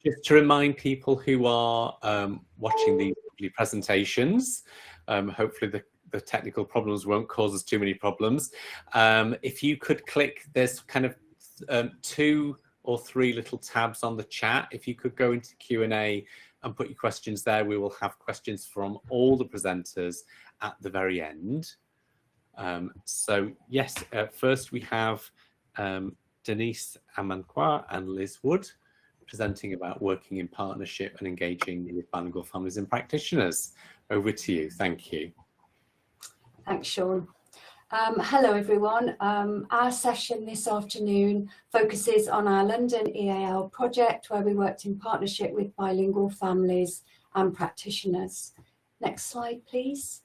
Just to remind people who are watching these presentations, hopefully the technical problems won't cause us too many problems. If you could click, there's kind of 2 or 3 little tabs on the chat. If you could go into Q&A and put your questions there, we will have questions from all the presenters at the very end. So yes, first we have Denise Amankwa and Liz Wood presenting about working in partnership and engaging with bilingual families and practitioners. Over to you. Thank you. Thanks, Sean. Hello, everyone. Our session this afternoon focuses on our London EAL project, where we worked in partnership with bilingual families and practitioners. Next slide, please.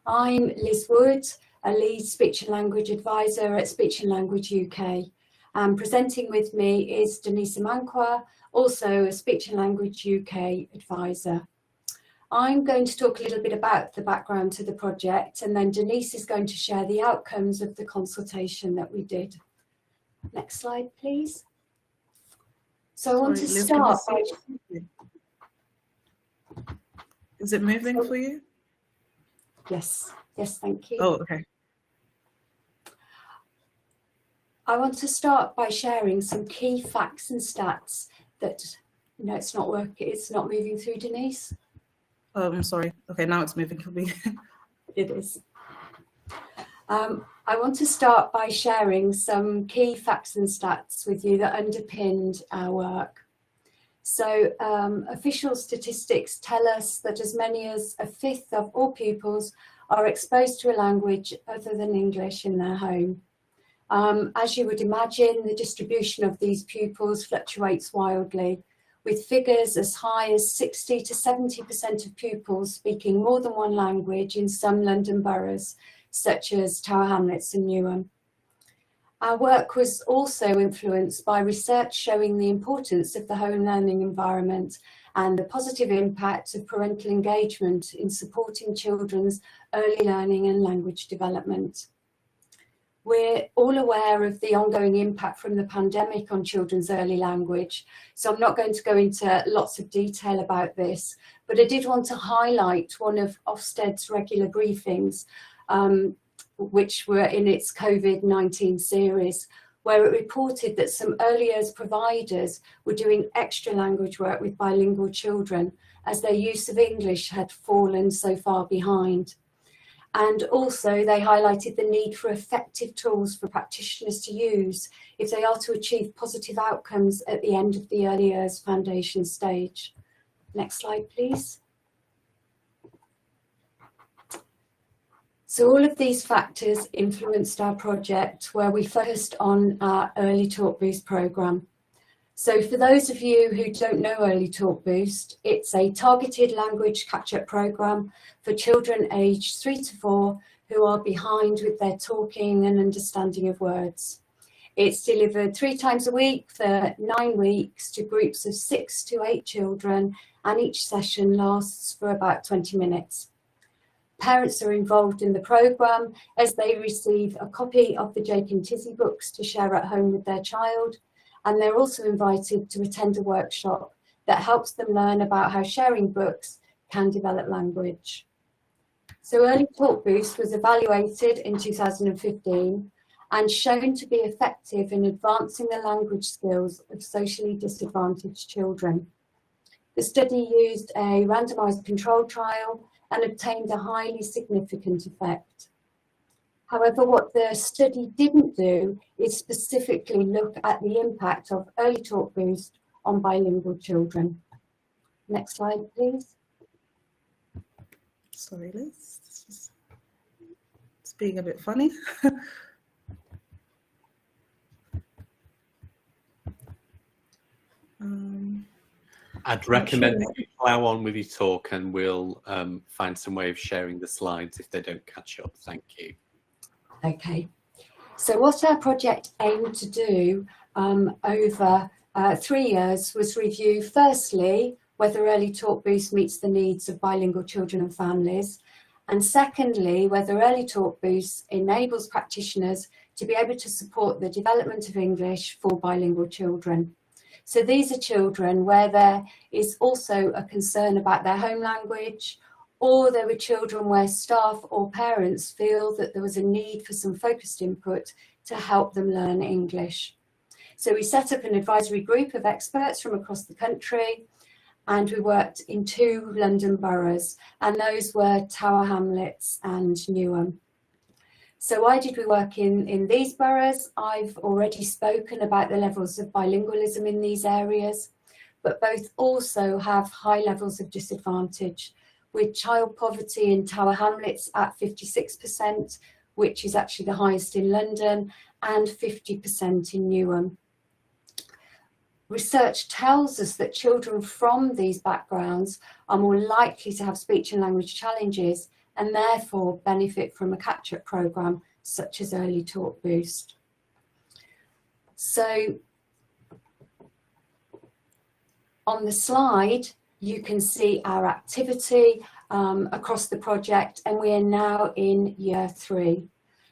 I'm Liz Wood, a lead speech and language advisor at Speech and Language UK. Presenting with me is Denise Amankwa, also a Speech and Language UK advisor. I'm going to talk a little bit about the background to the project, and then Denise is going to share the outcomes of the consultation that we did. Next slide, please. So I want to start by... Is it moving for you? Yes, thank you. Oh, okay. I want to start by sharing some key facts and stats that, no, it's not working, it's not moving through, Denise. Oh, I'm sorry. Okay, now it's moving for me. It is. I want to start by sharing some key facts and stats with you that underpinned our work. So official statistics tell us that as many as 1/5 of all pupils are exposed to a language other than English in their home. As you would imagine, the distribution of these pupils fluctuates wildly, with figures as high as 60 to 70% of pupils speaking more than one language in some London boroughs, such as Tower Hamlets and Newham. Our work was also influenced by research showing the importance of the home learning environment and the positive impact of parental engagement in supporting children's early learning and language development. We're all aware of the ongoing impact from the pandemic on children's early language, so I'm not going to go into lots of detail about this, but I did want to highlight one of Ofsted's regular briefings, which were in its COVID-19 series, where it reported that some early years providers were doing extra language work with bilingual children as their use of English had fallen so far behind. And also they highlighted the need for effective tools for practitioners to use if they are to achieve positive outcomes at the end of the early years foundation stage. Next slide, please. So all of these factors influenced our project, where we focused on our Early Talk Boost programme. So for those of you who don't know Early Talk Boost, it's a targeted language catch-up programme for children aged 3 to 4 who are behind with their talking and understanding of words. It's delivered 3 times a week for 9 weeks to groups of 6 to 8 children, and each session lasts for about 20 minutes. Parents are involved in the programme as they receive a copy of the Jake and Tizzy books to share at home with their child, and they're also invited to attend a workshop that helps them learn about how sharing books can develop language. So Early Talk Boost was evaluated in 2015 and shown to be effective in advancing the language skills of socially disadvantaged children. The study used a randomised control trial and obtained a highly significant effect. However, what the study didn't do is specifically look at the impact of Early Talk Boost on bilingual children. Next slide, please. Sorry, Liz. It's being a bit funny. I'd recommend that you plough on with your talk, and we'll find some way of sharing the slides if they don't catch up. Thank you. Okay, so what our project aimed to do over 3 years was review, firstly, whether Early Talk Boost meets the needs of bilingual children and families, and secondly, whether Early Talk Boost enables practitioners to be able to support the development of English for bilingual children. So these are children where there is also a concern about their home language, or there were children where staff or parents feel that there was a need for some focused input to help them learn English. So we set up an advisory group of experts from across the country, and we worked in 2 London boroughs, and those were Tower Hamlets and Newham. So why did we work in these boroughs? I've already spoken about the levels of bilingualism in these areas, but both also have high levels of disadvantage, with child poverty in Tower Hamlets at 56%, which is actually the highest in London, and 50% in Newham. Research tells us that children from these backgrounds are more likely to have speech and language challenges and therefore benefit from a catch-up programme such as Early Talk Boost. So on the slide, you can see our activity across the project, and we are now in year 3.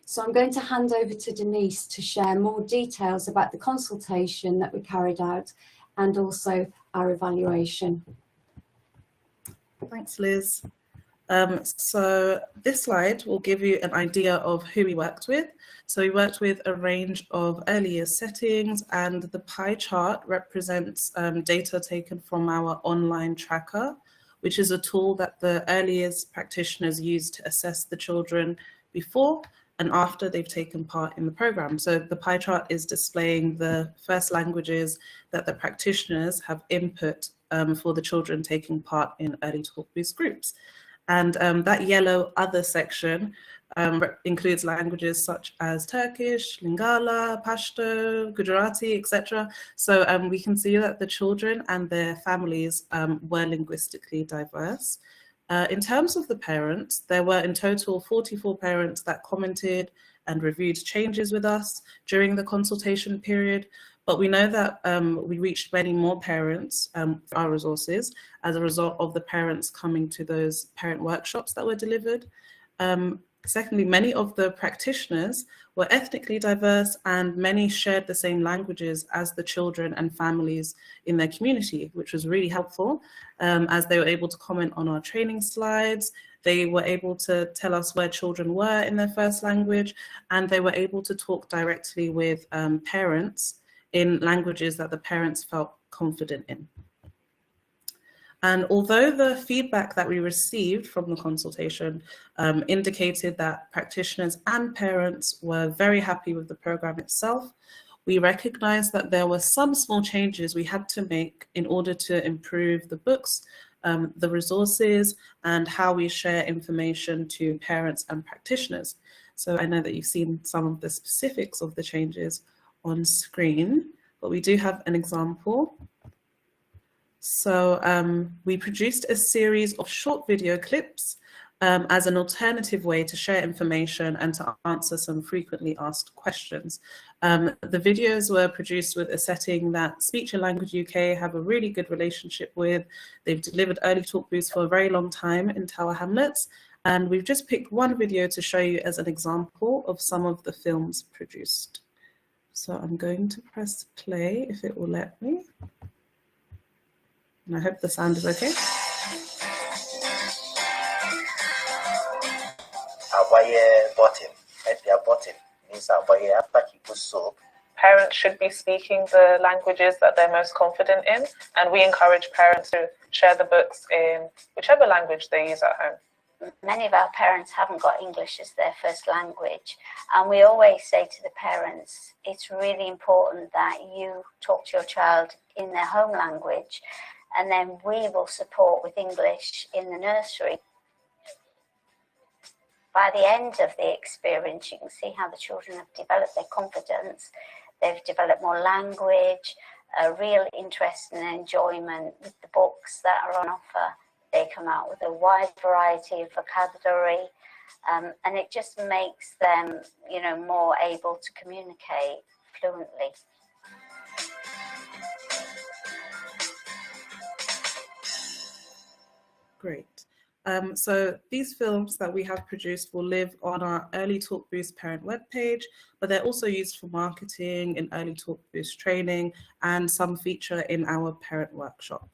So I'm going to hand over to Denise to share more details about the consultation that we carried out and also our evaluation. Thanks, Liz. So this slide will give you an idea of who we worked with. So we worked with a range of early years settings, and the pie chart represents data taken from our online tracker, which is a tool that the early years practitioners use to assess the children before and after they've taken part in the program. So the pie chart is displaying the first languages that the practitioners have input for the children taking part in Early Talk Boost groups. And that yellow other section includes languages such as Turkish, Lingala, Pashto, Gujarati, etc. So we can see that the children and their families were linguistically diverse. In terms of the parents, there were in total 44 parents that commented and reviewed changes with us during the consultation period. But we know that we reached many more parents for our resources as a result of the parents coming to those parent workshops that were delivered. Secondly, many of the practitioners were ethnically diverse, and many shared the same languages as the children and families in their community, which was really helpful as they were able to comment on our training slides. They were able to tell us where children were in their first language, and they were able to talk directly with parents in languages that the parents felt confident in. And although the feedback that we received from the consultation indicated that practitioners and parents were very happy with the program itself, we recognized that there were some small changes we had to make in order to improve the books, the resources, and how we share information to parents and practitioners. So I know that you've seen some of the specifics of the changes on screen, but we do have an example. So we produced a series of short video clips as an alternative way to share information and to answer some frequently asked questions. The videos were produced with a setting that Speech and Language UK have a really good relationship with. They've delivered Early Talk Boost for a very long time in Tower Hamlets, and we've just picked one video to show you as an example of some of the films produced. So I'm going to press play if it will let me. And I hope the sound is okay. Parents should be speaking the languages that they're most confident in, and we encourage parents to share the books in whichever language they use at home. Many of our parents haven't got English as their first language, and we always say to the parents, it's really important that you talk to your child in their home language, and then we will support with English in the nursery. By the end of the experience, you can see how the children have developed their confidence. They've developed more language, a real interest and enjoyment with the books that are on offer. They come out with a wide variety of vocabulary, and it just makes them, more able to communicate fluently. Great. So these films that we have produced will live on our Early Talk Boost parent webpage, but they're also used for marketing and Early Talk Boost training, and some feature in our parent workshop.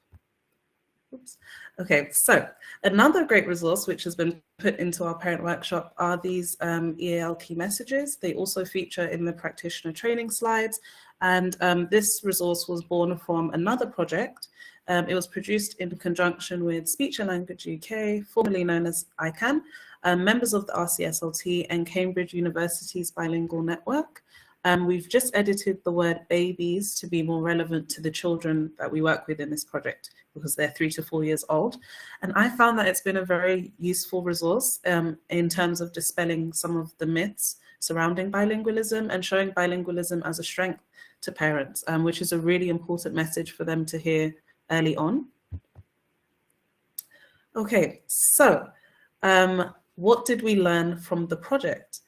Oops. Okay, so another great resource which has been put into our parent workshop are these EAL key messages. They also feature in the practitioner training slides, and this resource was born from another project. It was produced in conjunction with Speech and Language UK, formerly known as ICANN, members of the RCSLT and Cambridge University's bilingual network. We've just edited the word babies to be more relevant to the children that we work with in this project, because they're 3 to 4 years old. And I found that it's been a very useful resource in terms of dispelling some of the myths surrounding bilingualism and showing bilingualism as a strength to parents, which is a really important message for them to hear early on. Okay, so what did we learn from the project?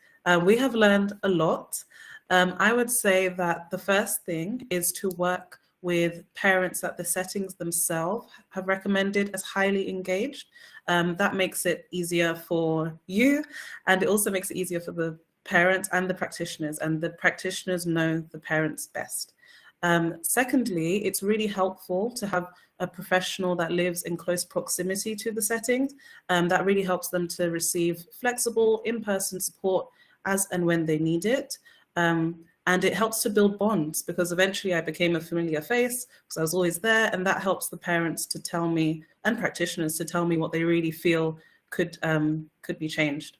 We have learned a lot. I would say that the first thing is to work with parents that the settings themselves have recommended as highly engaged. That makes it easier for you, and it also makes it easier for the parents and the practitioners know the parents best. Secondly, it's really helpful to have a professional that lives in close proximity to the settings. That really helps them to receive flexible in-person support as and when they need it. And it helps to build bonds, because eventually I became a familiar face because I was always there, and that helps the parents to tell me, and practitioners to tell me, what they really feel could be changed.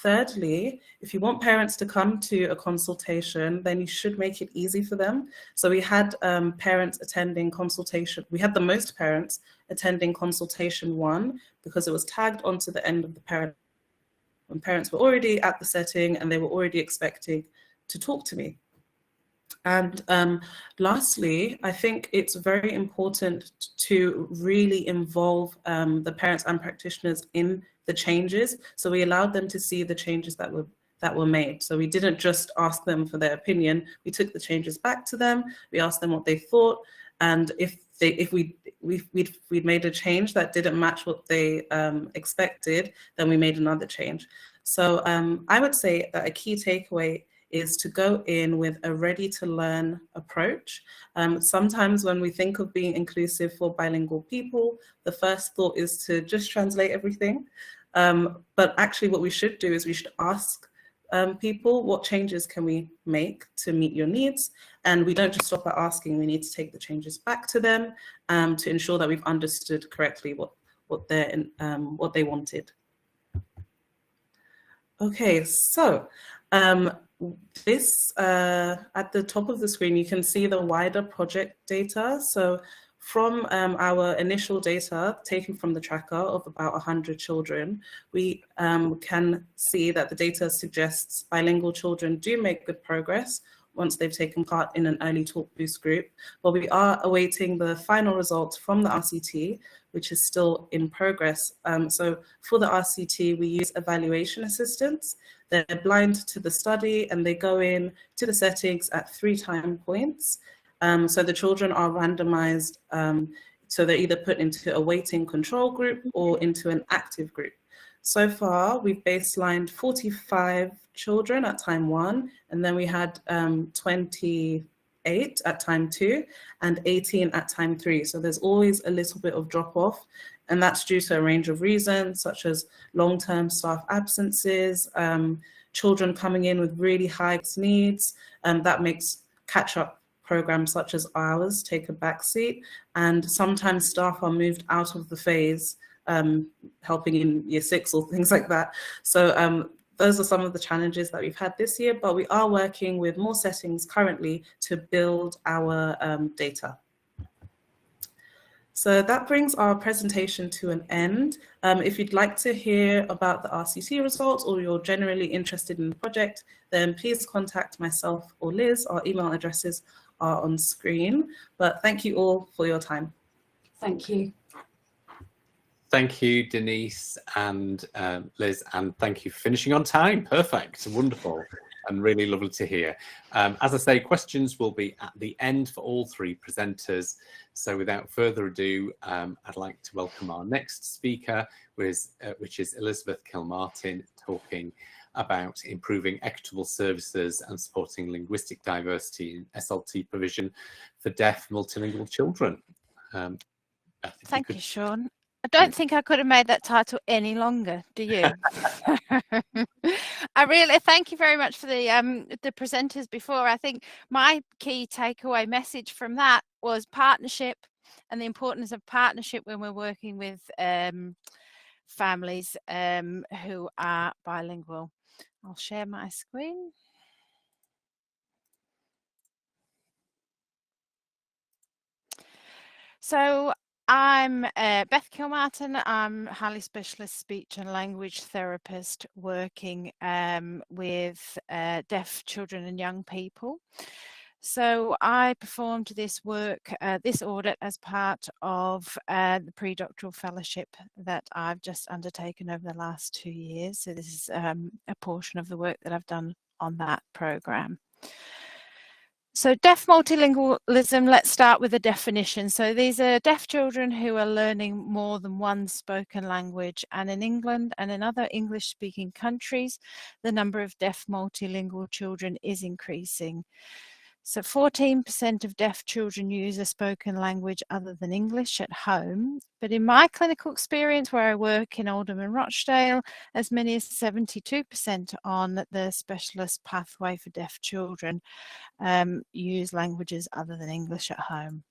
Thirdly, if you want parents to come to a consultation, then you should make it easy for them. So we had parents attending consultation. We had the most parents attending consultation 1 because it was tagged onto the end of the parent when parents were already at the setting and they were already expecting to talk to me. And lastly, I think it's very important to really involve the parents and practitioners in the changes. So we allowed them to see the changes that were made. So we didn't just ask them for their opinion. We took the changes back to them. We asked them what they thought, and if we'd made a change that didn't match what they expected, then we made another change. So I would say that a key takeaway is to go in with a ready-to-learn approach. Sometimes when we think of being inclusive for bilingual people, the first thought is to just translate everything. But actually what we should do is we should ask people, what changes can we make to meet your needs? And we don't just stop at asking, we need to take the changes back to them to ensure that we've understood correctly what they wanted. Okay, so this at the top of the screen, you can see the wider project data. So from our initial data taken from the tracker of about 100 children, we can see that the data suggests bilingual children do make good progress once they've taken part in an early talk boost group. But we are awaiting the final results from the RCT, which is still in progress. So for the RCT, we use evaluation assistants. They're blind to the study and they go in to the settings at 3 time points. So the children are randomized. So they're either put into a waiting control group or into an active group. So far, we've baselined 45 children at time 1, and then we had 28 at time 2 and 18 at time 3. So there's always a little bit of drop off, and that's due to a range of reasons, such as long-term staff absences, children coming in with really high needs, and that makes catch-up programs such as ours take a backseat, and sometimes staff are moved out of the phase, helping in year 6 or things like that. So those are some of the challenges that we've had this year, but we are working with more settings currently to build our data. So that brings our presentation to an end. If you'd like to hear about the RCT results or you're generally interested in the project, then please contact myself or Liz. Our email addresses are on screen. But thank you all for your time. Thank you. Thank you, Denise and Liz, and thank you for finishing on time. Perfect, wonderful. and really lovely to hear. As I say, questions will be at the end for all three presenters. So without further ado, I'd like to welcome our next speaker, which is Elizabeth Kilmartin, talking about improving equitable services and supporting linguistic diversity in SLT provision for deaf multilingual children. Thank you, Sean. I don't think I could have made that title any longer, do you? I really thank you very much for the presenters before. I think my key takeaway message from that was partnership and the importance of partnership when we're working with families who are bilingual. I'll share my screen. So I'm Beth Kilmartin. I'm a highly specialist speech and language therapist working with deaf children and young people. So I performed this work, this audit, as part of the pre-doctoral fellowship that I've just undertaken over the last 2 years. So this is a portion of the work that I've done on that programme. So deaf multilingualism, let's start with the definition. So these are deaf children who are learning more than one spoken language, and in England and in other English-speaking countries, the number of deaf multilingual children is increasing. So 14% of deaf children use a spoken language other than English at home. But in my clinical experience, where I work in Oldham and Rochdale, as many as 72% on the specialist pathway for deaf children use languages other than English at home.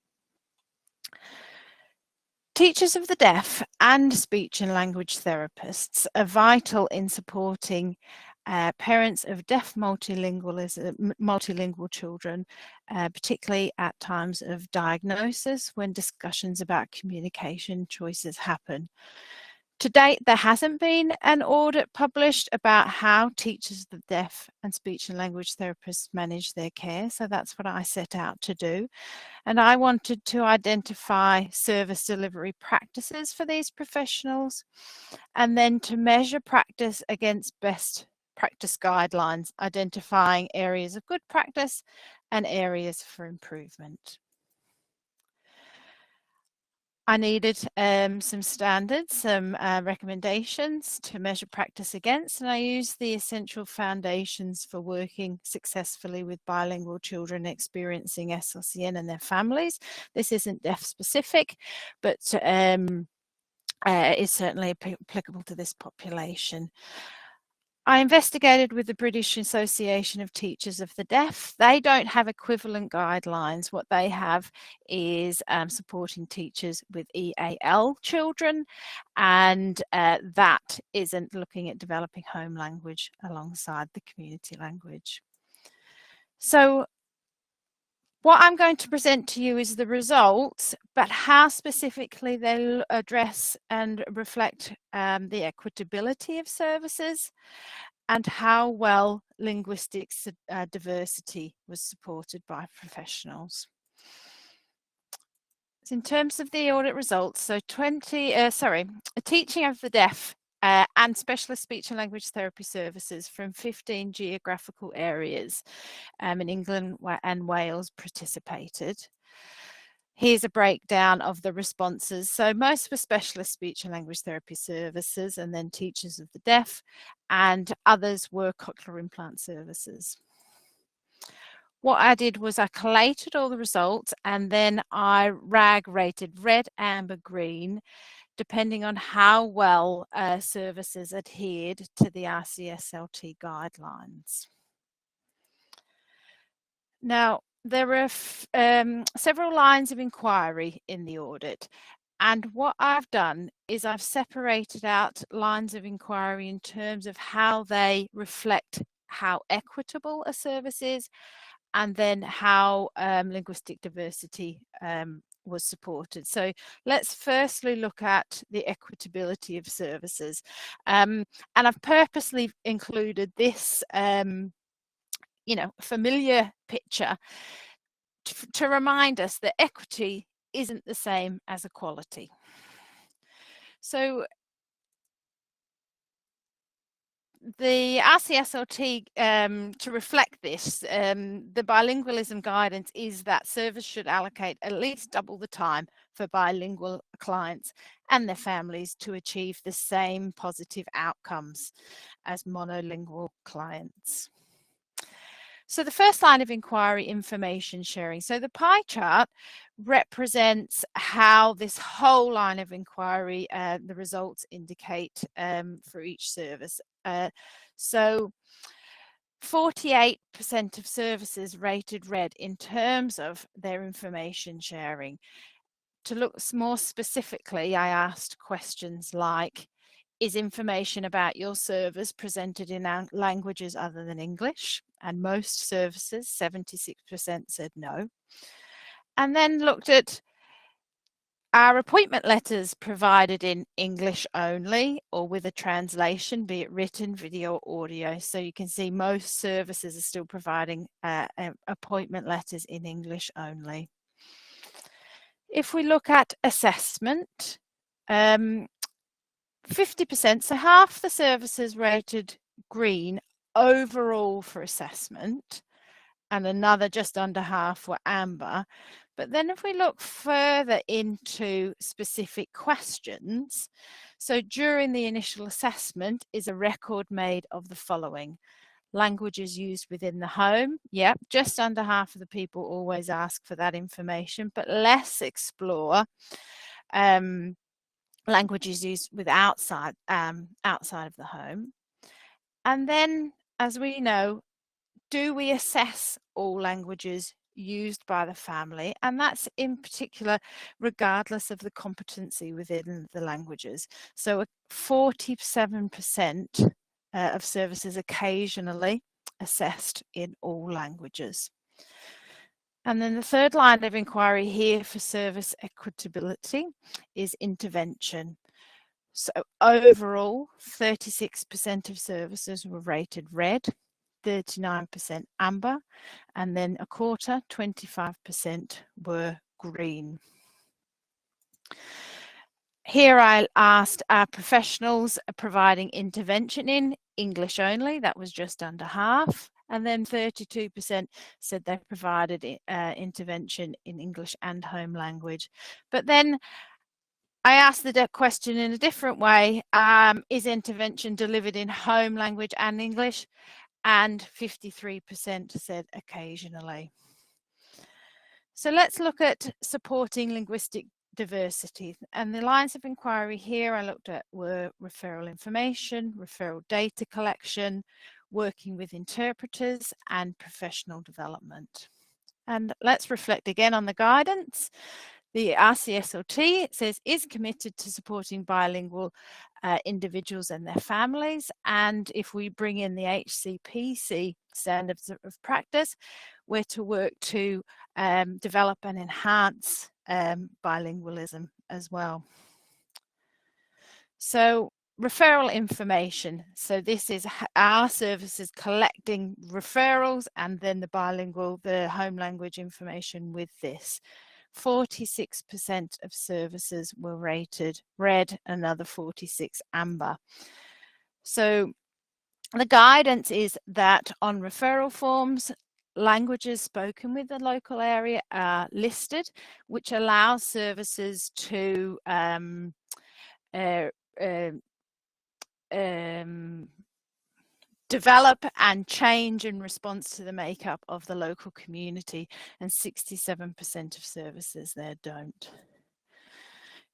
Teachers of the deaf and speech and language therapists are vital in supporting parents of deaf multilingual children, particularly at times of diagnosis when discussions about communication choices happen. To date, there hasn't been an audit published about how teachers of the deaf and speech and language therapists manage their care, so that's what I set out to do. And I wanted to identify service delivery practices for these professionals, and then to measure practice against best practice guidelines, identifying areas of good practice and areas for improvement. I needed some standards, some recommendations to measure practice against, and I used the essential foundations for working successfully with bilingual children experiencing SLCN and their families. This isn't deaf specific, but is certainly applicable to this population. I investigated with the British Association of Teachers of the Deaf. They don't have equivalent guidelines. What they have is supporting teachers with EAL children, and that isn't looking at developing home language alongside the community language. So what I'm going to present to you is the results, but how specifically they'll address and reflect the equitability of services and how well linguistic diversity was supported by professionals. So in terms of the audit results, so teaching of the deaf and specialist speech and language therapy services from 15 geographical areas in England and Wales participated. Here's a breakdown of the responses. So most were specialist speech and language therapy services, and then teachers of the deaf, and others were cochlear implant services. What I did was I collated all the results, and then I RAG rated red, amber, green, depending on how well services adhered to the RCSLT guidelines. Now, there are several lines of inquiry in the audit, and what I've done is I've separated out lines of inquiry in terms of how they reflect how equitable a service is, and then how linguistic diversity was supported. So let's firstly look at the equitability of services. And I've purposely included this familiar picture to remind us that equity isn't the same as equality. So the RCSLT, to reflect this, the bilingualism guidance is that service should allocate at least double the time for bilingual clients and their families to achieve the same positive outcomes as monolingual clients. So the first line of inquiry, information sharing. So the pie chart represents how this whole line of inquiry, the results indicate for each service. So 48% of services rated red in terms of their information sharing. To look more specifically, I asked questions like, is information about your service presented in languages other than English? And most services, 76%, said no. And then looked at, are appointment letters provided in English only or with a translation, be it written, video, or audio? So you can see most services are still providing appointment letters in English only. If we look at assessment, 50%, so half the services rated green overall for assessment, and another just under half were amber. But then if we look further into specific questions, so during the initial assessment is a record made of the following: languages used within the home. Yep, just under half of the people always ask for that information, but less explore languages used with outside of the home. And then, as we know, do we assess all languages used by the family? And that's in particular regardless of the competency within the languages. So 47% of services occasionally assessed in all languages. And then the third line of inquiry here for service equitability is intervention. So overall, 36% of services were rated red, 39% amber, and then a quarter, 25%, were green. Here I asked, are professionals providing intervention in English only? That was just under half. And then 32% said they provided intervention in English and home language. But then I asked the question in a different way. Is intervention delivered in home language and English? And 53% said occasionally. So let's look at supporting linguistic diversity. And the lines of inquiry here I looked at were referral information, referral data collection, working with interpreters, and professional development. And let's reflect again on the guidance. The RCSLT, it says, is committed to supporting bilingual individuals and their families. And if we bring in the HCPC standards of practice, we're to work to develop and enhance bilingualism as well. So referral information. So this is our services collecting referrals and then the home language information with this. 46% of services were rated red, another 46 amber. So the guidance is that on referral forms, languages spoken with the local area are listed, which allows services to develop and change in response to the makeup of the local community, and 67% of services there don't.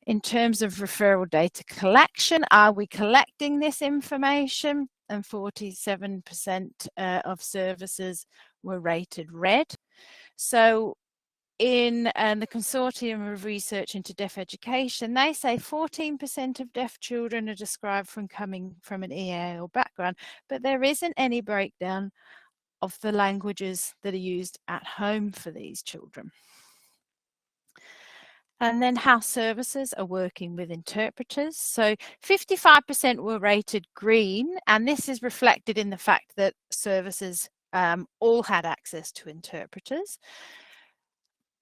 In terms of referral data collection, are we collecting this information? And 47% of services were rated red. So in the consortium of research into deaf education, they say 14% of deaf children are described from coming from an EAL background, but there isn't any breakdown of the languages that are used at home for these children. And then how services are working with interpreters. So 55% were rated green, and this is reflected in the fact that services all had access to interpreters.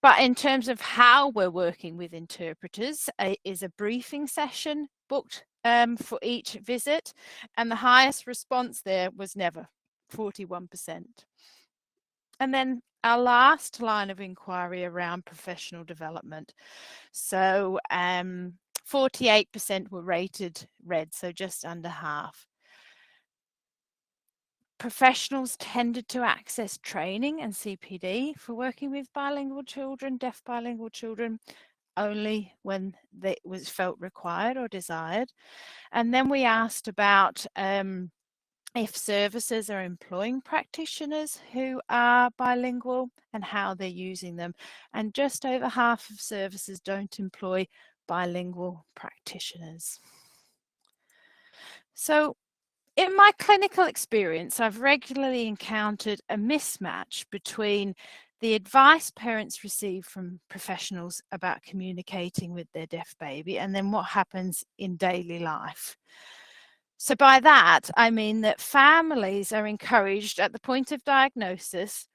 But in terms of how we're working with interpreters, is a briefing session booked for each visit, and the highest response there was never, 41%. And then our last line of inquiry around professional development. So 48% were rated red, so just under half. Professionals tended to access training and CPD for working with bilingual children, deaf bilingual children, only when it was felt required or desired. And then we asked about if services are employing practitioners who are bilingual and how they're using them. And just over half of services don't employ bilingual practitioners. So in my clinical experience, I've regularly encountered a mismatch between the advice parents receive from professionals about communicating with their deaf baby and then what happens in daily life. So by that, I mean that families are encouraged at the point of diagnosis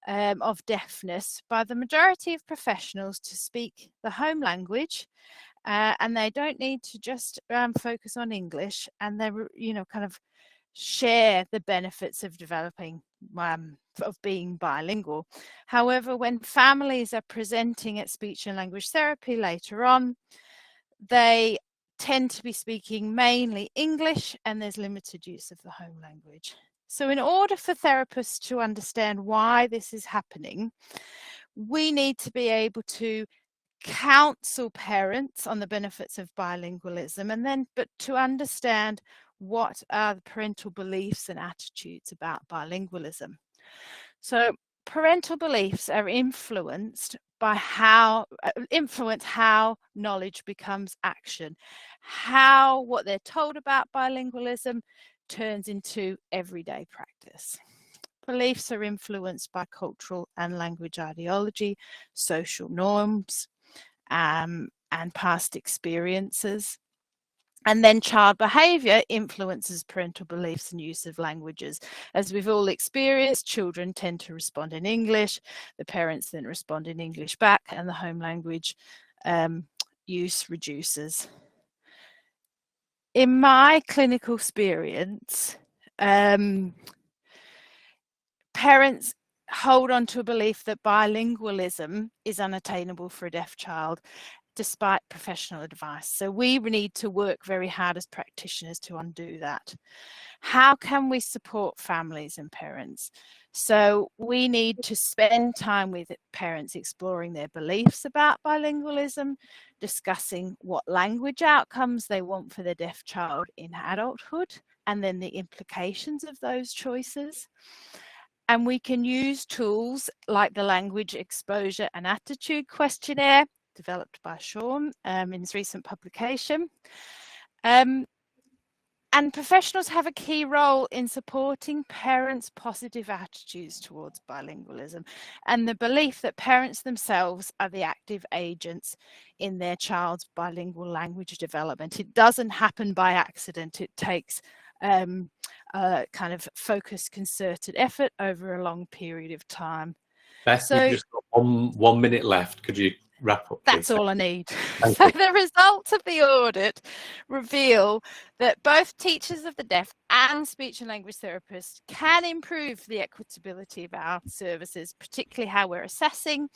of deafness by the majority of professionals to speak the home language, and they don't need to just focus on English, and they, kind of share the benefits of developing, of being bilingual. However, when families are presenting at speech and language therapy later on, they tend to be speaking mainly English, and there's limited use of the home language. So in order for therapists to understand why this is happening, we need to be able to counsel parents on the benefits of bilingualism, but to understand what are the parental beliefs and attitudes about bilingualism. So parental beliefs are influenced by how knowledge becomes action, how what they're told about bilingualism turns into everyday practice. Beliefs are influenced by cultural and language ideology, social norms, and past experiences. And then child behaviour influences parental beliefs and use of languages. As we've all experienced, children tend to respond in English, the parents then respond in English back, and the home language use reduces. In my clinical experience, parents hold on to a belief that bilingualism is unattainable for a deaf child, despite professional advice. So we need to work very hard as practitioners to undo that. How can we support families and parents? So we need to spend time with parents exploring their beliefs about bilingualism, discussing what language outcomes they want for their deaf child in adulthood, and then the implications of those choices. And we can use tools like the Language Exposure and Attitude Questionnaire, developed by Sean in his recent publication. And professionals have a key role in supporting parents' positive attitudes towards bilingualism and the belief that parents themselves are the active agents in their child's bilingual language development. It doesn't happen by accident. It takes kind of focused, concerted effort over a long period of time. Beth, so, you've just got 1 minute left. Could you wrap up? That's all I need. So the results of the audit reveal that both teachers of the deaf and speech and language therapists can improve the equitability of our services, particularly how we're assessing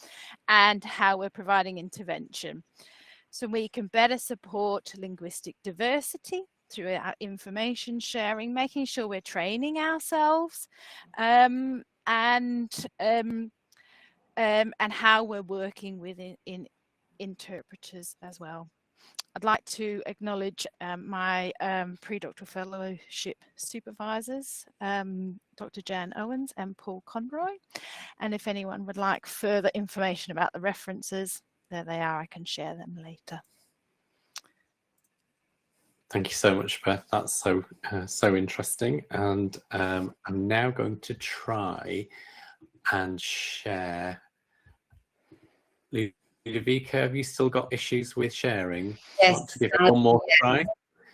and how we're providing intervention. So we can better support linguistic diversity through our information sharing, making sure we're training ourselves, and how we're working with interpreters as well. I'd like to acknowledge my pre-doctoral fellowship supervisors, Dr. Jan Owens and Paul Conroy. And if anyone would like further information about the references, there they are, I can share them later. Thank you so much, Beth. That's so interesting. And I'm now going to try and share. Ludovika, have you still got issues with sharing? Yes. Want to give it one more try?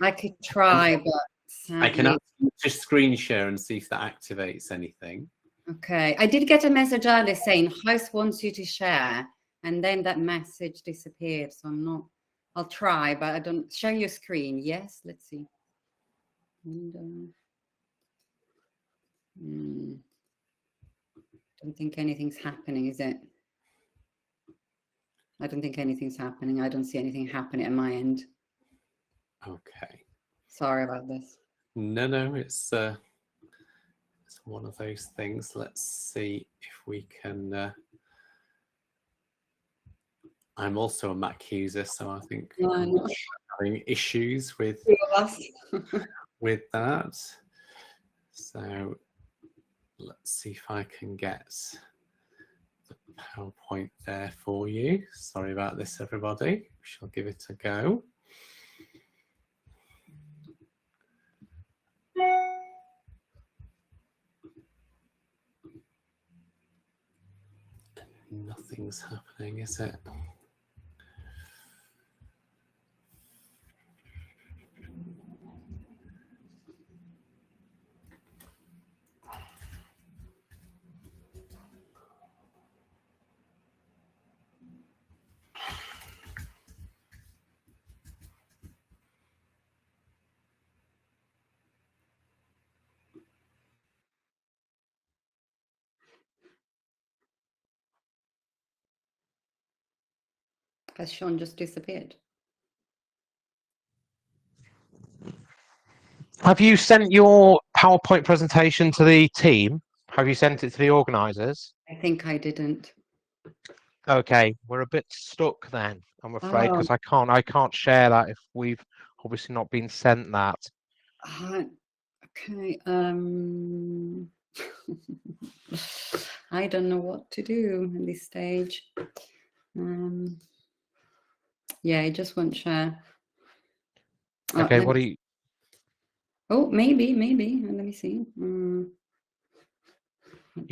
I could try, but I can just screen share and see if that activates anything. Okay. I did get a message earlier saying House wants you to share, and then that message disappeared. So I'm not I'll try, but I don't. Share your screen. Yes, let's see. Window. Don't think anything's happening, is it? I don't think anything's happening. I don't see anything happening at my end. Okay. Sorry about this. No, it's one of those things. Let's see if we can. I'm also a Mac user, so I think I'm having issues with with that. So let's see if I can get the PowerPoint there for you. Sorry about this, everybody. We shall give it a go. Nothing's happening, is it? Has Sean just disappeared? Have you sent your PowerPoint presentation to the team? Have you sent it to the organisers? I think I didn't. Okay, we're a bit stuck then, I'm afraid, because I can't share that if we've obviously not been sent that. Okay. I don't know what to do at this stage. Yeah, it just won't share. Okay, what do you? Oh, maybe. Let me see. You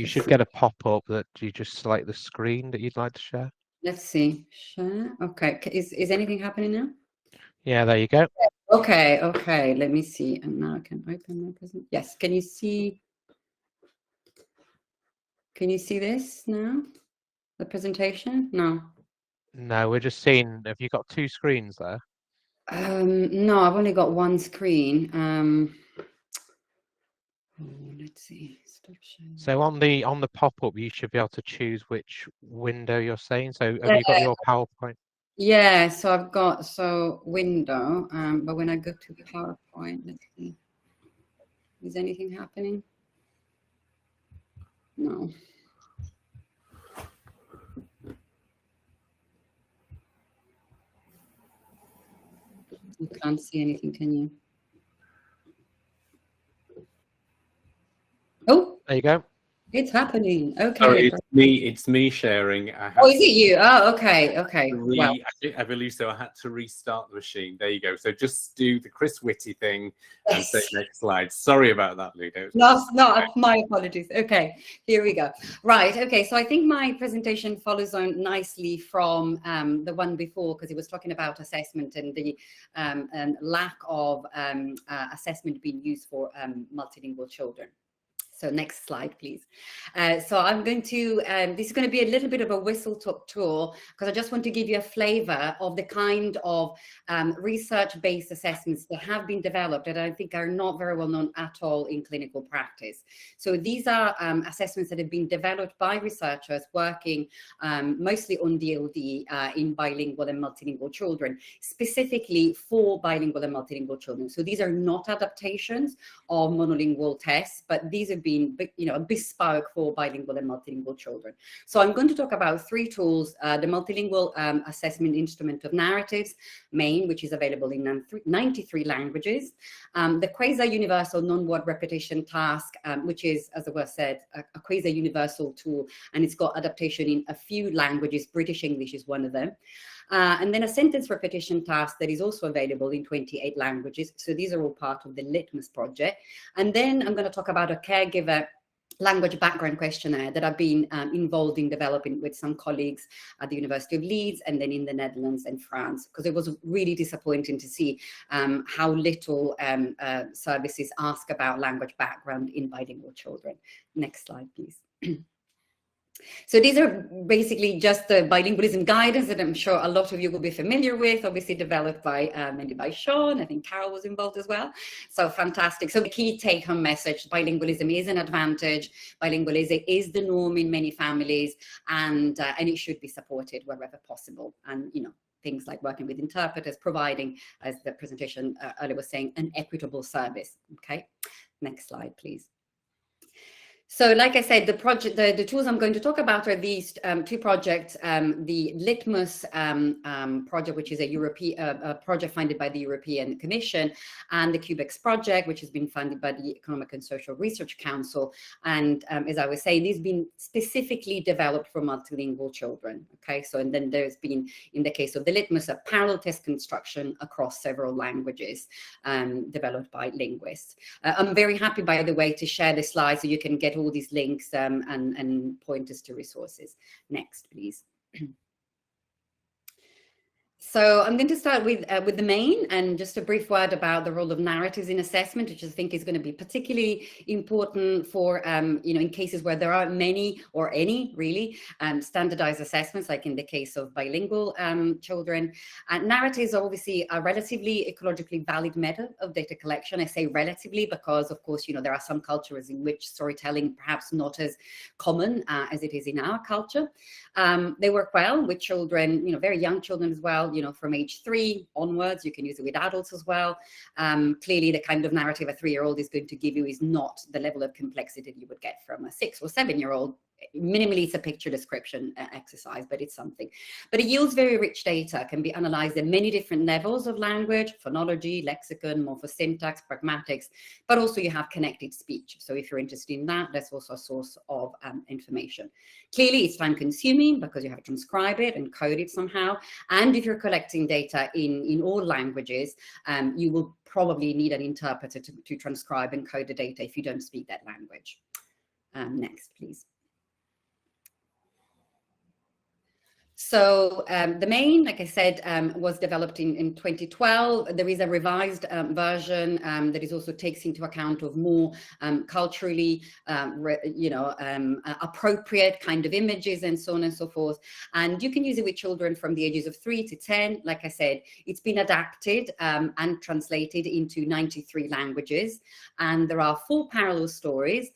should get a pop-up that you just select the screen that you'd like to share. Let's see. Share. Okay. Is anything happening now? Yeah, there you go. Okay. Let me see. And now I can open my presentation. Yes. Can you see? Can you see this now? The presentation? No. No, we're just seeing. Have you got two screens there? No, I've only got one screen. Let's see. Stop sharing. So on the pop-up, you should be able to choose which window you're saying. So have you got your PowerPoint? Yeah, so I've got window, but when I go to the PowerPoint, let's see. Is anything happening? No. You can't see anything, can you? Oh, There you go. it's happening. Okay. Sorry, it's me sharing. Oh, is it you? Oh, okay. Well, I believe so. I had to restart the machine. There you go. So just do the Chris Whitty thing and say next slide. Sorry about that, Ludo. No, my apologies. Okay, here we go. Right. Okay. So I think my presentation follows on nicely from the one before, because it was talking about assessment and the lack of assessment being used for multilingual children. So next slide, please. So I'm going to, this is going to be a little bit of a whistle-stop tour, because I just want to give you a flavor of the kind of research-based assessments that have been developed that I think are not very well known at all in clinical practice. So these are assessments that have been developed by researchers working mostly on DLD in bilingual and multilingual children, specifically for bilingual and multilingual children. So these are not adaptations of monolingual tests, but these have been, bespoke for bilingual and multilingual children. So I'm going to talk about three tools: the Multilingual Assessment Instrument of Narratives, MAIN, which is available in 93 languages; the Quasi-Universal Non-Word Repetition Task, which is, as the word said, a quasi-universal tool, and it's got adaptation in a few languages. British English is one of them. And then a sentence repetition task that is also available in 28 languages. So these are all part of the Litmus project. And then I'm going to talk about a caregiver language background questionnaire that I've been involved in developing with some colleagues at the University of Leeds and then in the Netherlands and France, because it was really disappointing to see how little services ask about language background in bilingual children. Next slide, please. So these are basically just the bilingualism guidance that I'm sure a lot of you will be familiar with, obviously developed by mainly by Sean. I think Carol was involved as well. So fantastic. So the key take-home message, bilingualism is an advantage. Bilingualism is the norm in many families, and it should be supported wherever possible. And, you know, things like working with interpreters, providing, as the presentation earlier was saying, an equitable service. Okay, next slide, please. So like I said, the tools I'm going to talk about are these two projects, the Litmus project, which is a project funded by the European Commission, and the Cubex project, which has been funded by the Economic and Social Research Council. And as I was saying, these have been specifically developed for multilingual children. Okay, so and then there's been, in the case of the Litmus, a parallel test construction across several languages developed by linguists. I'm very happy, by the way, to share this slide so you can get all these links and pointers to resources. Next, please. So I'm going to start with the main, and just a brief word about the role of narratives in assessment, which I think is going to be particularly important for, you know, in cases where there are many or any really standardized assessments, like in the case of bilingual children. Narratives are obviously a relatively ecologically valid method of data collection. I say relatively because, of course, you know, there are some cultures in which storytelling perhaps not as common as it is in our culture. They work well with children, you know, very young children as well, you know, from age 3 onwards. You can use it with adults as well. Clearly, the kind of narrative a 3-year-old is going to give you is not the level of complexity that you would get from a 6 or 7-year-old. Minimally, it's a picture description exercise, but it's something. But it yields very rich data, can be analyzed at many different levels of language, phonology, lexicon, morphosyntax, pragmatics, but also you have connected speech. So if you're interested in that, that's also a source of information. Clearly, it's time consuming because you have to transcribe it and code it somehow. And if you're collecting data in all languages, you will probably need an interpreter to transcribe and code the data if you don't speak that language. Next, please. So the main, like I said, was developed in 2012. There is a revised version that is also takes into account of more culturally, appropriate kind of images and so on and so forth. And you can use it with children from the ages of 3 to 10. Like I said, it's been adapted and translated into 93 languages. And there are 4 parallel stories.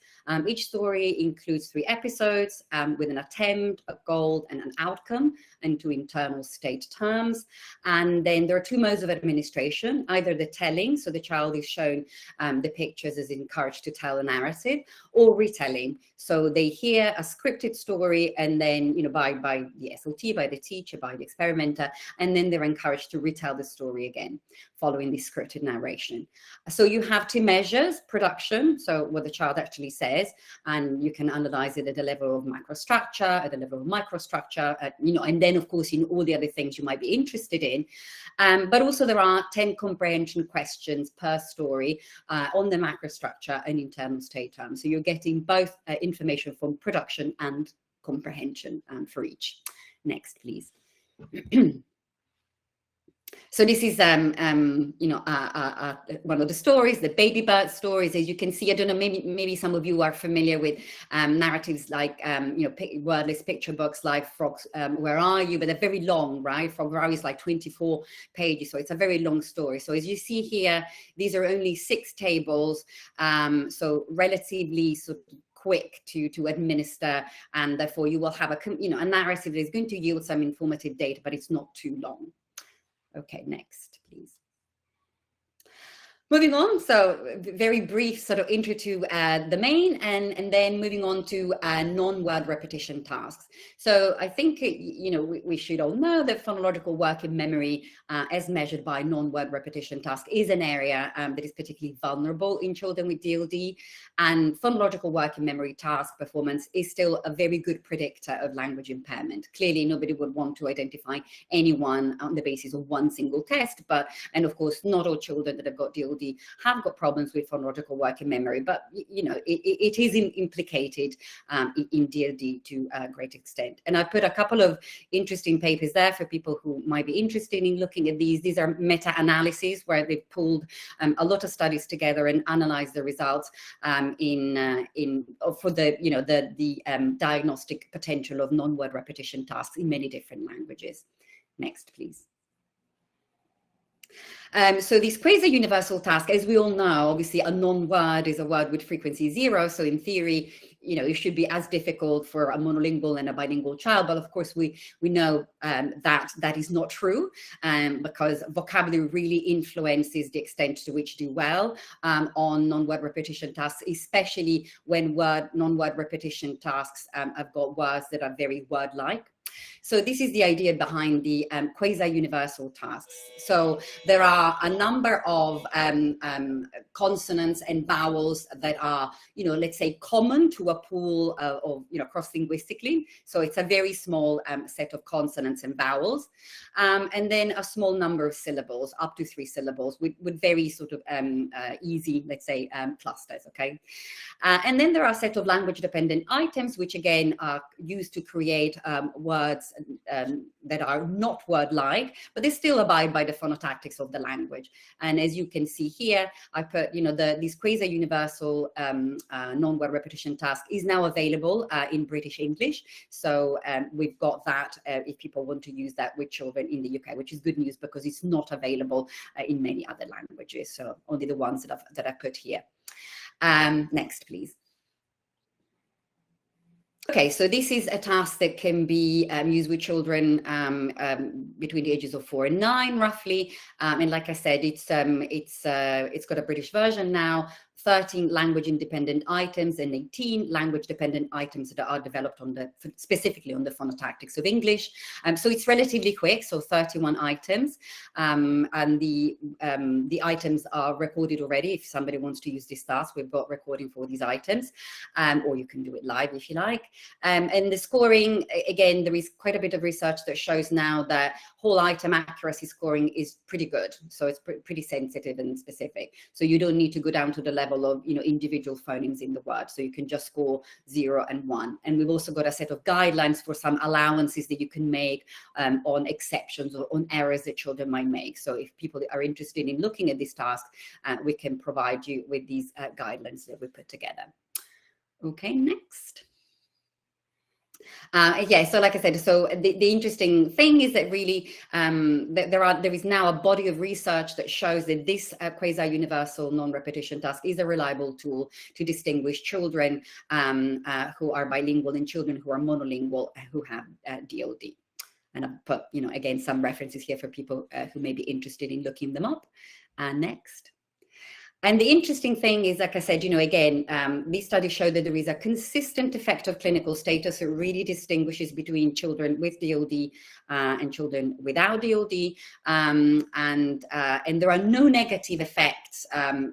Each story includes 3 episodes with an attempt, a goal, and an outcome, and 2 internal state terms. And then there are 2 modes of administration, either the telling, so the child is shown the pictures, is encouraged to tell a narrative, or retelling. So they hear a scripted story, and then, you know, by the SLT, by the teacher, by the experimenter, and then they're encouraged to retell the story again, following the scripted narration. So you have 2 measures: production, so what the child actually says, and you can analyze it at the level of macrostructure, at the level of microstructure, you know, and then of course in all the other things you might be interested in. But also there are 10 comprehension questions per story on the macrostructure and internal state terms. So you're getting both information from production and comprehension for each. Next, please. So this is, one of the stories, the baby bird stories. As you can see, I don't know, maybe some of you are familiar with narratives like, wordless picture books like Frogs, Where Are You? But they're very long, right? Frog Where Are You is like 24 pages, so it's a very long story. So as you see here, these are only 6 tables, so relatively sort of quick to administer, and therefore you will have a narrative that is going to yield some informative data, but it's not too long. Okay, next, please. Moving on, so very brief sort of intro to the main, and then moving on to non-word repetition tasks. So I think, we should all know that phonological working memory, as measured by non-word repetition task, is an area that is particularly vulnerable in children with DLD, and phonological working memory task performance is still a very good predictor of language impairment. Clearly, nobody would want to identify anyone on the basis of one single test, and of course, not all children that have got DLD DLD have got problems with phonological working memory, but you know, it is implicated in DLD to a great extent. And I put a couple of interesting papers there for people who might be interested in looking at these. These are meta-analyses where they've pulled a lot of studies together and analyzed the results for the, you know, the diagnostic potential of non-word repetition tasks in many different languages. Next, please. So this quasi-universal task, as we all know, obviously a non-word is a word with frequency 0. So in theory, you know, it should be as difficult for a monolingual and a bilingual child. But of course, we know that is not true, because vocabulary really influences the extent to which do well on non-word repetition tasks, especially when non-word repetition tasks have got words that are very word-like. So this is the idea behind the quasi-universal tasks. So there are a number of consonants and vowels that are, you know, let's say common to a pool of, you know, cross-linguistically. So it's a very small set of consonants and vowels. And then a small number of syllables, up to 3 syllables, with very sort of easy, let's say, clusters, okay? And then there are a set of language-dependent items, which again are used to create words that are not word-like, but they still abide by the phonotactics of the language. And as you can see here, I put, you know, this quasi-universal non-word repetition task is now available in British English. So we've got that if people want to use that with children in the UK, which is good news because it's not available in many other languages. So only the ones that I put here. Next, please. Okay, so this is a task that can be used with children between the ages of 4 and 9, roughly. And like I said, it's got a British version now. 13 language-independent items and 18 language-dependent items that are developed specifically on the phonotactics of English. So it's relatively quick, so 31 items. And the items are recorded already. If somebody wants to use this task, we've got recording for these items, or you can do it live if you like. And the scoring, again, there is quite a bit of research that shows now that whole item accuracy scoring is pretty good. So it's pretty sensitive and specific. So you don't need to go down to the level of, you know, individual phonemes in the word. So you can just score 0 and 1. And we've also got a set of guidelines for some allowances that you can make on exceptions or on errors that children might make. So if people are interested in looking at this task, we can provide you with these guidelines that we put together. Okay, next. Yeah, so like I said, so the interesting thing is that really there is now a body of research that shows that this quasi-universal non-repetition task is a reliable tool to distinguish children who are bilingual and children who are monolingual who have DLD. And I've put, you know, again, some references here for people who may be interested in looking them up. Next. And the interesting thing is, like I said, you know, again, these studies show that there is a consistent effect of clinical status. It really distinguishes between children with DLD and children without DLD. And there are no negative effects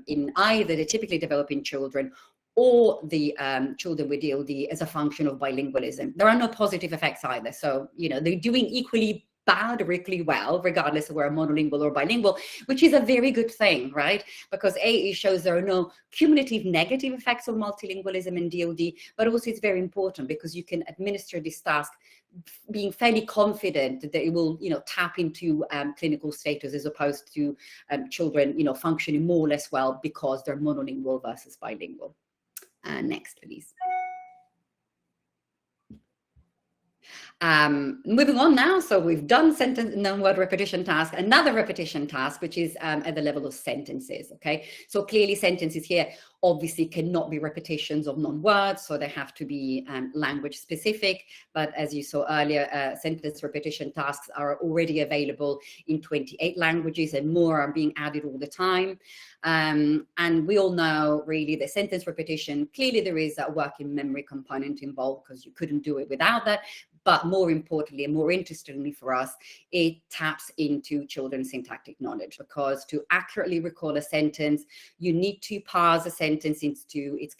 in either the typically developing children or the children with DLD as a function of bilingualism. There are no positive effects either. So, you know, they're doing equally bad or equally well, regardless of whether monolingual or bilingual, which is a very good thing, right? Because A, it shows there are no cumulative negative effects of multilingualism and DLD, but also it's very important because you can administer this task being fairly confident that it will, you know, tap into clinical status as opposed to children, you know, functioning more or less well because they're monolingual versus bilingual. Next, please. Moving on now, so we've done sentence non-word repetition task, another repetition task, which is at the level of sentences, okay? So clearly sentences here obviously cannot be repetitions of non-words, so they have to be language specific, but as you saw earlier, sentence repetition tasks are already available in 28 languages and more are being added all the time. And we all know really the sentence repetition, clearly there is a working memory component involved because you couldn't do it without that. But more importantly and more interestingly for us, it taps into children's syntactic knowledge because to accurately recall a sentence, you need to parse a sentence into its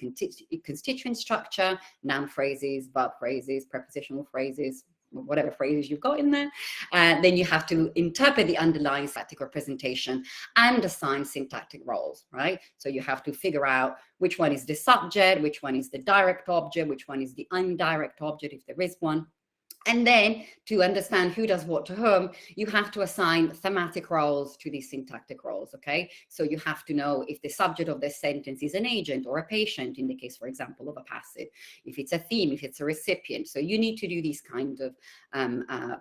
constituent structure, noun phrases, verb phrases, prepositional phrases, whatever phrases you've got in there. Then you have to interpret the underlying syntactic representation and assign syntactic roles, right? So you have to figure out which one is the subject, which one is the direct object, which one is the indirect object, if there is one. And then to understand who does what to whom, you have to assign thematic roles to these syntactic roles, okay? So you have to know if the subject of the sentence is an agent or a patient, in the case, for example, of a passive, if it's a theme, if it's a recipient. So you need to do these kind of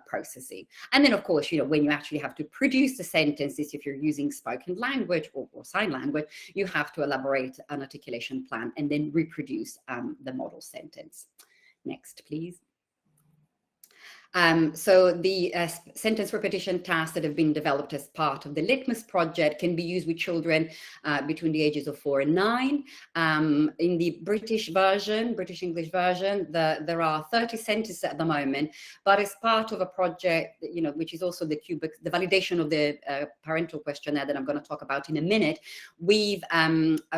processing. And then, of course, you know, when you actually have to produce the sentences, if you're using spoken language or sign language, you have to elaborate an articulation plan and then reproduce the model sentence. Next, please. So the sentence repetition tasks that have been developed as part of the Litmus project can be used with children between the ages of 4 and 9. In the British version, British English version, there are 30 sentences at the moment, but as part of a project, you know, which is also the validation of the parental questionnaire that I'm going to talk about in a minute, we've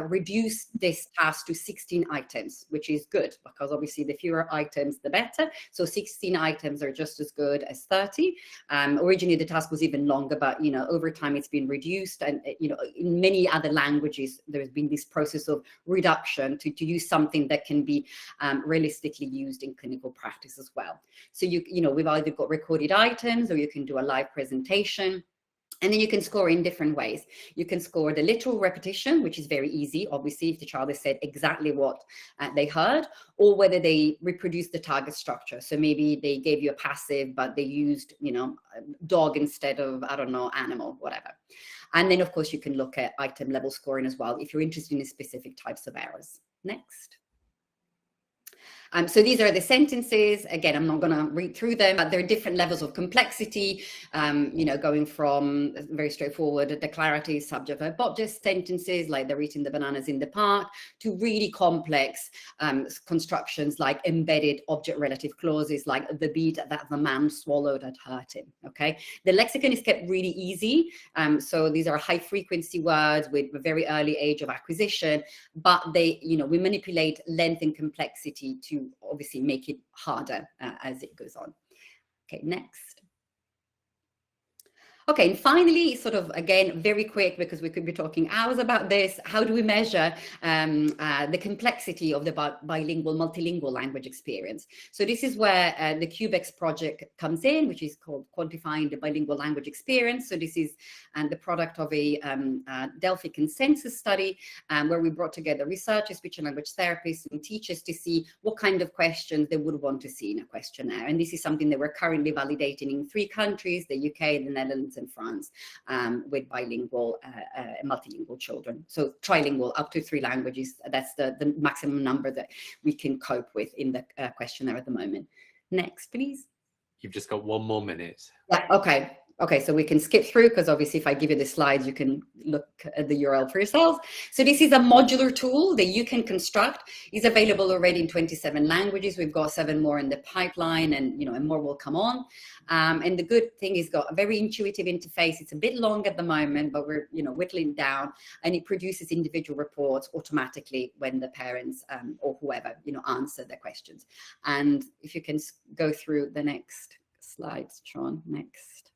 reduced this task to 16 items, which is good because obviously the fewer items, the better. So 16 items are just as good as 30. Originally the task was even longer, but you know, over time it's been reduced, and you know, in many other languages there's been this process of reduction to use something that can be realistically used in clinical practice as well. So you know, we've either got recorded items or you can do a live presentation. And then you can score in different ways. You can score the literal repetition, which is very easy, obviously, if the child has said exactly what they heard, or whether they reproduce the target structure. So maybe they gave you a passive, but they used, you know, dog instead of, I don't know, animal, whatever. And then, of course, you can look at item level scoring as well if you're interested in specific types of errors. Next. So these are the sentences. Again, I'm not going to read through them, but there are different levels of complexity, you know, going from very straightforward declarative subject verb object sentences like they're eating the bananas in the park, to really complex constructions like embedded object relative clauses like the bead that the man swallowed had hurt him. Okay, the lexicon is kept really easy. So these are high frequency words with a very early age of acquisition, but they, you know, we manipulate length and complexity to obviously make it harder as it goes on. Okay, next. Okay, and finally, sort of, again, very quick, because we could be talking hours about this, how do we measure the complexity of the bilingual, multilingual language experience? So this is where the QBEX project comes in, which is called Quantifying the Bilingual Language Experience. So this is the product of a Delphi consensus study where we brought together researchers, speech and language therapists, and teachers to see what kind of questions they would want to see in a questionnaire. And this is something that we're currently validating in 3 countries, the UK, the Netherlands, and France, with bilingual, multilingual children. So trilingual, up to 3 languages. That's the maximum number that we can cope with in the questionnaire at the moment. Next, please. You've just got 1 more minute. Yeah, okay. Okay, so we can skip through, because obviously if I give you the slides, you can look at the URL for yourselves. So this is a modular tool that you can construct. It's available already in 27 languages. We've got 7 more in the pipeline, and and more will come on. And the good thing is got a very intuitive interface. It's a bit long at the moment, but we're whittling down, and it produces individual reports automatically when the parents or whoever answer their questions. And if you can go through the next slides, Sean, next.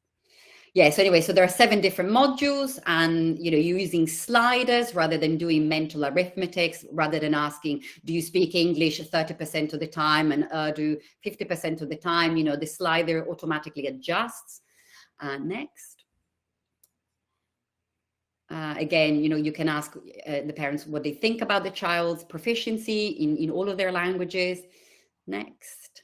Yeah, so anyway, so there are 7 different modules, and you're using sliders rather than doing mental arithmetics, rather than asking, do you speak English 30% of the time and Urdu 50% of the time? The slider automatically adjusts. Next. Again, you can ask the parents what they think about the child's proficiency in all of their languages. Next.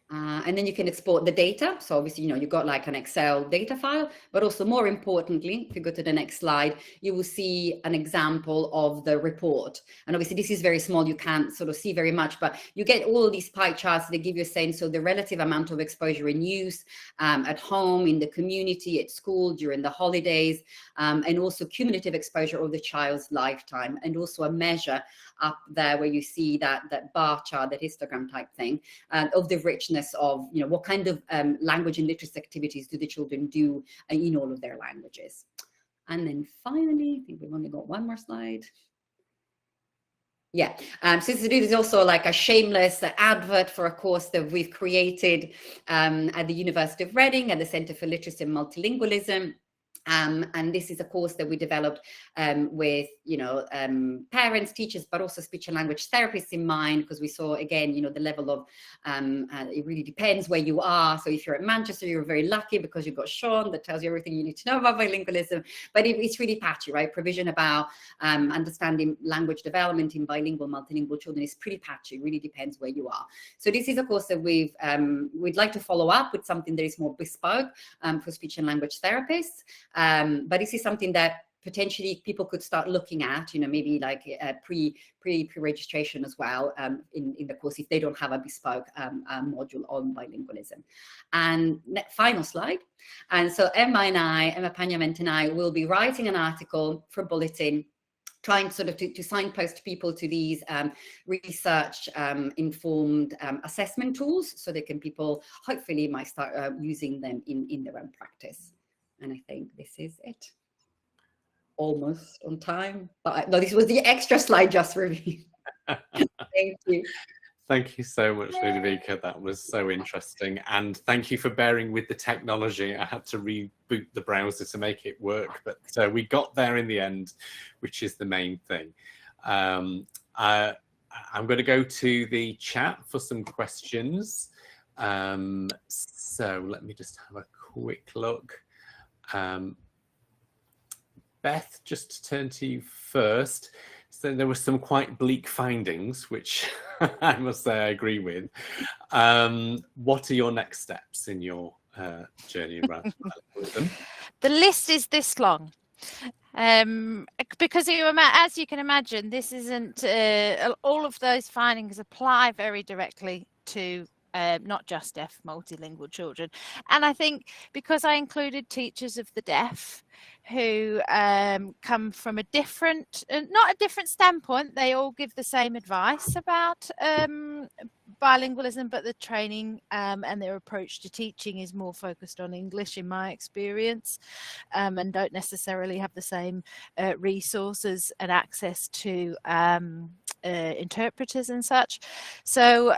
And then you can export the data. So obviously, you've got like an Excel data file, but also more importantly, if you go to the next slide, you will see an example of the report. And obviously this is very small, you can't sort of see very much, but you get all of these pie charts that give you a sense of the relative amount of exposure in use at home, in the community, at school, during the holidays, and also cumulative exposure of the child's lifetime, and also a measure up there where you see that bar chart, that histogram type thing, of the richness of what kind of language and literacy activities do the children do in all of their languages. And then finally, I think we've only got 1 more slide. Yeah, so this is also like a shameless advert for a course that we've created at the University of Reading at the Centre for Literacy and Multilingualism. And this is a course that we developed with, parents, teachers, but also speech and language therapists in mind, because we saw, again, the level of, it really depends where you are. So if you're at Manchester, you're very lucky because you've got Sean that tells you everything you need to know about bilingualism, but it's really patchy, right? Provision about understanding language development in bilingual, multilingual children is pretty patchy. It really depends where you are. So this is a course that we'd like to follow up with something that is more bespoke for speech and language therapists. But this is something that potentially people could start looking at, maybe like pre-registration as well in the course if they don't have a bespoke module on bilingualism. And final slide. And so Emma Pagnament and I will be writing an article for Bulletin, trying sort of to signpost people to these research informed assessment tools, so people hopefully might start using them in their own practice. And I think this is it. Almost on time. But no, this was the extra slide just for me. Thank you. Thank you so much, Ludovica. That was so interesting. And thank you for bearing with the technology. I had to reboot the browser to make it work, but we got there in the end, which is the main thing. I'm going to go to the chat for some questions. So let me just have a quick look. Beth, just to turn to you first. So there were some quite bleak findings, which I must say I agree with. What are your next steps in your journey around bilingualism? The list is this long. Because as you can imagine, this isn't all of those findings apply very directly to not just deaf multilingual children. And I think because I included teachers of the deaf who come from a different, not a different standpoint, they all give the same advice about bilingualism, but the training and their approach to teaching is more focused on English in my experience, and don't necessarily have the same resources and access to interpreters and such. So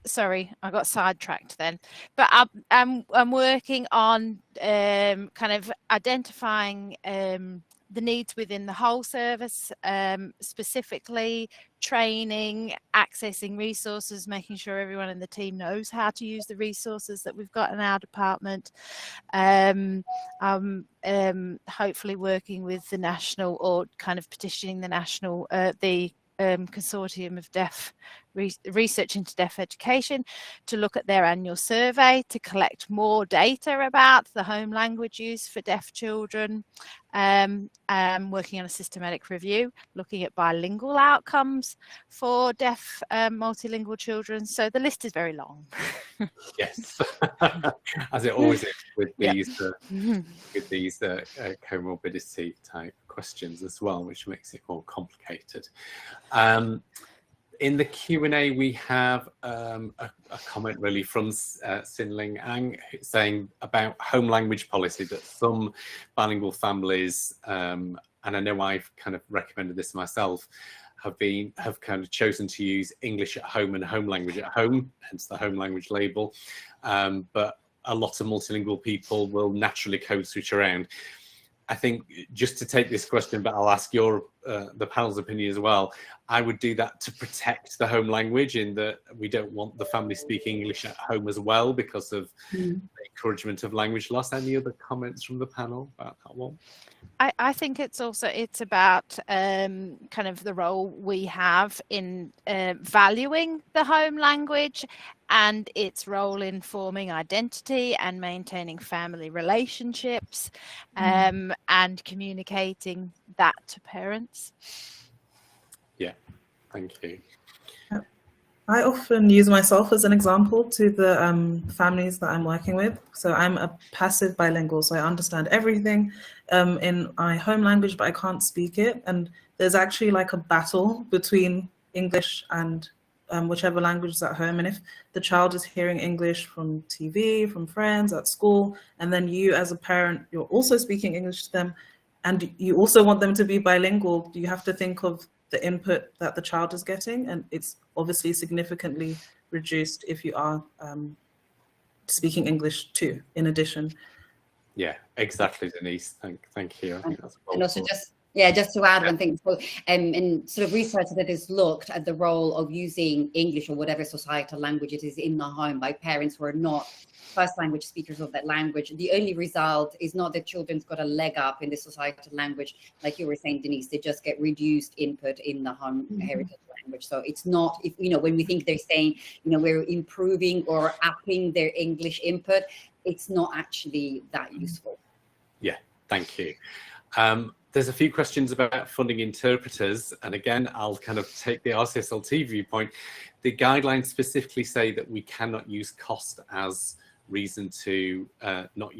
sorry, I got sidetracked then. But I'm working on kind of identifying the needs within the whole service, specifically training, accessing resources, making sure everyone in the team knows how to use the resources that we've got in our department. I'm hopefully working with the national, or kind of petitioning the national, the consortium of deaf research into deaf education to look at their annual survey to collect more data about the home language use for deaf children. Working on a systematic review looking at bilingual outcomes for deaf multilingual children. So the list is very long. Yes, as it always is with these comorbidity type questions as well, which makes it more complicated. In the Q&A, we have a comment really from Sinling Ang saying about home language policy, that some bilingual families, and I know I've kind of recommended this myself, have kind of chosen to use English at home and home language at home, hence the home language label. But a lot of multilingual people will naturally code switch around. I think, just to take this question, but I'll ask your the panel's opinion as well. I would do that to protect the home language, in that we don't want the family speaking English at home as well because of the encouragement of language loss. Any other comments from the panel about that one? I think it's about kind of the role we have in valuing the home language and its role in forming identity and maintaining family relationships, and communicating that to parents. Yeah, thank you. I often use myself as an example to the families that I'm working with. So I'm a passive bilingual, so I understand everything in my home language, but I can't speak it. And there's actually like a battle between English and whichever language is at home. And if the child is hearing English from TV, from friends, at school, and then you as a parent, you're also speaking English to them, and you also want them to be bilingual, you have to think of the input that the child is getting, and it's obviously significantly reduced if you are speaking English too, in addition. Yeah, exactly, Denise. Thank you. I think that's well and also put. just to add one thing, so in sort of research that has looked at the role of using English or whatever societal language it is in the home by parents who are not first language speakers of that language, the only result is not that children's got a leg up in the societal language, like you were saying, Denise, they just get reduced input in the home heritage language. So it's not, if you know, when we think they're saying, you know, we're improving or upping their English input, it's not actually that useful. Yeah, thank you. There's a few questions about funding interpreters, and again, I'll kind of take the RCSLT viewpoint. The guidelines specifically say that we cannot use cost as reason to not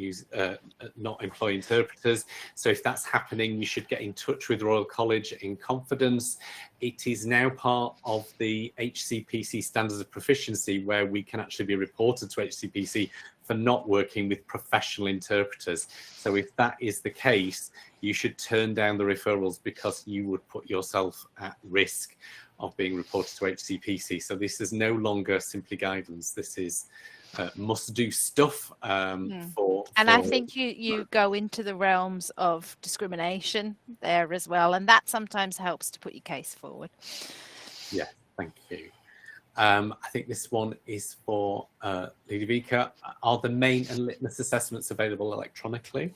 employ interpreters. So if that's happening, you should get in touch with Royal College in confidence. It is now part of the HCPC standards of proficiency, where we can actually be reported to HCPC for not working with professional interpreters. So if that is the case, you should turn down the referrals, because you would put yourself at risk of being reported to HCPC. So this is no longer simply guidance. This is must do stuff for. And I think you go into the realms of discrimination there as well, and that sometimes helps to put your case forward. Yeah, thank you. I think this one is for Ludovika. Are the main and litmus assessments available electronically?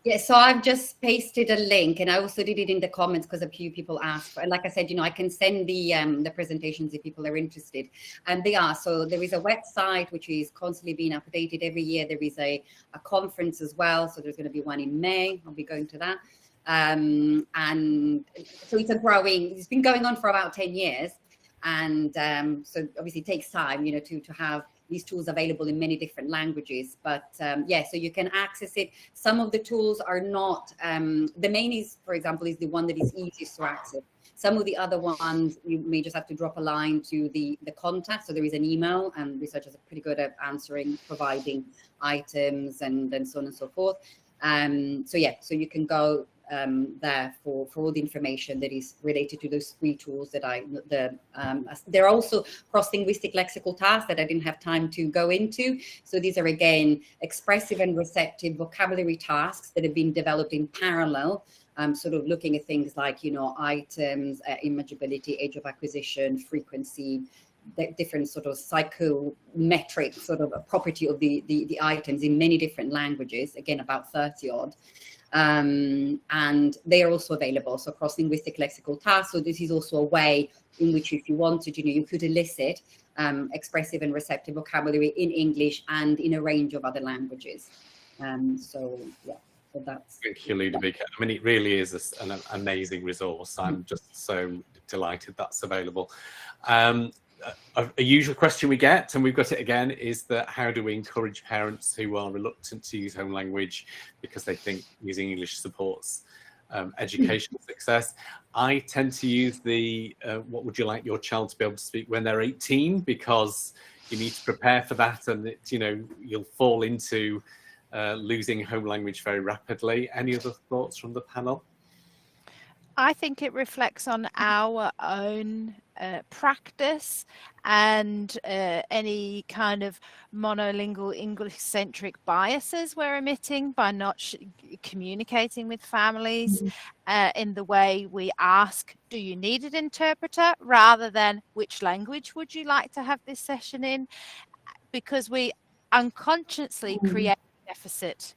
Yeah, so I've just pasted a link, and I also did it in the comments because a few people asked. And like I said, you know, I can send the presentations if people are interested, and they are. So there is a website which is constantly being updated every year. There is a conference as well. So there's going to be one in May. I'll be going to that. And so it's been going on for about 10 years. And so obviously it takes time, you know, to have these tools available in many different languages. But yeah, so you can access it. Some of the tools are not, the main is, for example, is the one that is easiest to access. Some of the other ones, you may just have to drop a line to the contact. So there is an email, and researchers are pretty good at answering, providing items and so on and so forth. So yeah, so you can go there for all the information that is related to those three tools that there are also cross-linguistic lexical tasks that I didn't have time to go into. So these are, again, expressive and receptive vocabulary tasks that have been developed in parallel, sort of looking at things like, you know, items, imageability, age of acquisition, frequency, the different sort of psychometric sort of property of the items in many different languages, again, about 30 odd. And they are also available, so cross-linguistic lexical tasks. So this is also a way in which, if you wanted, you know, you could elicit expressive and receptive vocabulary in English and in a range of other languages. So yeah, so that's. Thank you, Ludovika. I mean, it really is an amazing resource. I'm just so delighted that's available. A usual question we get, and we've got it again, is that how do we encourage parents who are reluctant to use home language because they think using English supports educational success? I tend to use the what would you like your child to be able to speak when they're 18, because you need to prepare for that, and it, you know, you'll fall into losing home language very rapidly. Any other thoughts from the panel? I think it reflects on our own practice and any kind of monolingual English-centric biases we're emitting by not communicating with families in the way we ask, do you need an interpreter, rather than which language would you like to have this session in, because we unconsciously create deficit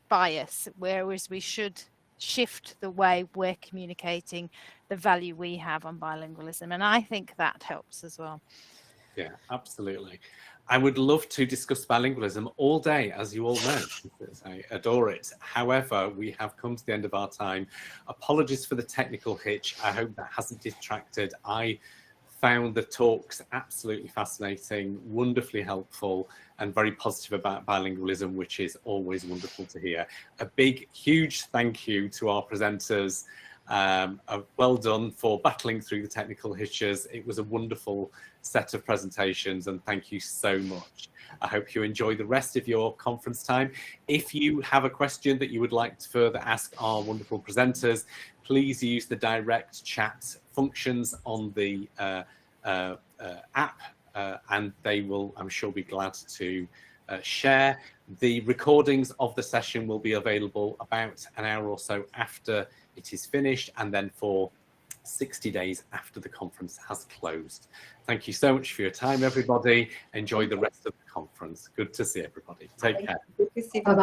bias, whereas we should shift the way we're communicating the value we have on bilingualism, and I think that helps as well. Yeah, absolutely. I would love to discuss bilingualism all day, as you all know. I adore it. However, we have come to the end of our time. Apologies for the technical hitch. I hope that hasn't detracted. I found the talks absolutely fascinating, wonderfully helpful, and very positive about bilingualism, which is always wonderful to hear. A big, huge thank you to our presenters, Well done for battling through the technical hitches. It was a wonderful set of presentations, and thank you so much. I hope you enjoy the rest of your conference time. If you have a question that you would like to further ask our wonderful presenters, please use the direct chat functions on the app, and they will, I'm sure, be glad to share. The recordings of the session will be available about an hour or so after it is finished, and then for 60 days after the conference has closed. Thank you so much for your time, everybody. Enjoy the rest of the conference. Good to see everybody. Take care. Good to see you.